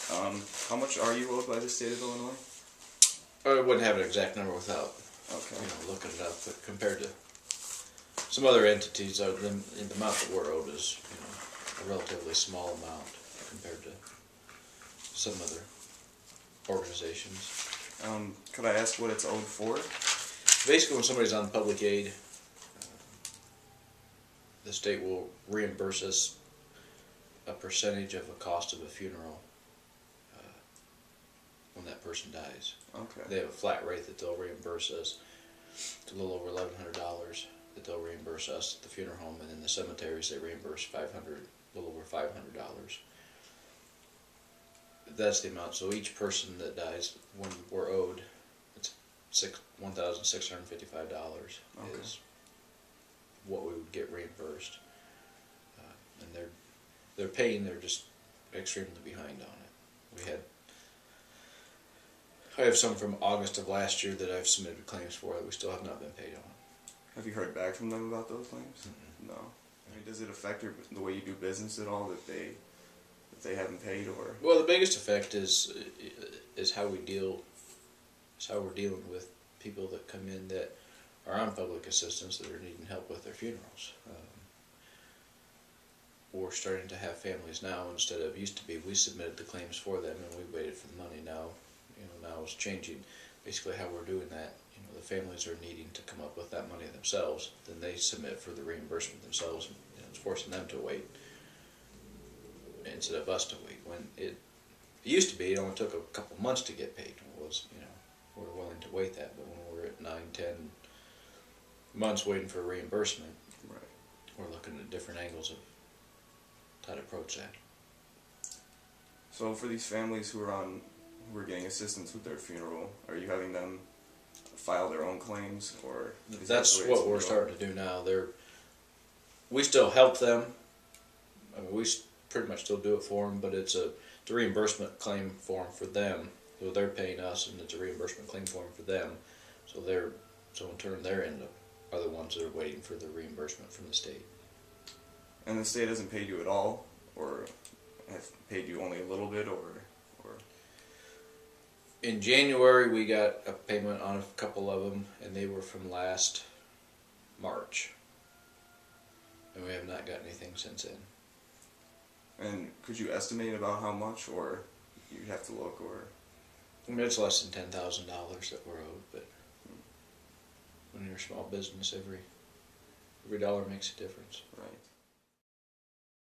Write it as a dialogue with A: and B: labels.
A: How much are you owed by the state of Illinois?
B: I wouldn't have an exact number without looking it up, but compared to some other entities, the amount that we're owed is a relatively small amount compared to some other organizations.
A: Could I ask what it's owed for?
B: Basically, when somebody's on public aid, the state will reimburse us a percentage of the cost of a funeral when that person dies.
A: Okay.
B: They have a flat rate that they'll reimburse us. It's a little over $1,100 that they'll reimburse us at the funeral home, and in the cemeteries they reimburse a little over $500. That's the amount. So each person that dies, when we're owed, it's $1,655 is what we would get reimbursed, and they're paying. They're just extremely behind on it. I have some from August of last year that I've submitted claims for that we still have not been paid on.
A: Have you heard back from them about those claims?
B: Mm-hmm.
A: No. I mean, does it affect the way you do business at all that they haven't paid, or?
B: Well, the biggest effect is how we deal. Is how we're dealing with people that come in that are on public assistance that are needing help with their funerals. We're starting to have families now, instead of used to be we submitted the claims for them and we waited for the money. Now it's changing. Basically, how we're doing that, the families are needing to come up with that money themselves. Then they submit for the reimbursement themselves. It's forcing them to wait instead of us to wait. When it used to be, it only took a couple months to get paid. It was, we're willing to wait that. But when we're at 9, 10 months waiting for reimbursement, we're looking at different angles of how to approach that.
A: So for these families who are getting assistance with their funeral, are you having them file their own claims, or?
B: That's what we're starting to do now. We still help them. I mean, we pretty much still do it for them, but it's a reimbursement claim form for them. So they're paying us, and it's a reimbursement claim form for them. So in turn, their end are the ones that are waiting for the reimbursement from the state.
A: And the state hasn't paid you at all, or have paid you only a little bit, or?
B: In January, we got a payment on a couple of them, and they were from last March. And we have not got anything since then.
A: And could you estimate about how much, or you'd have to look, or?
B: I mean, it's less than $10,000 that we're owed, but when you're a small business, every dollar makes a difference.
A: Right.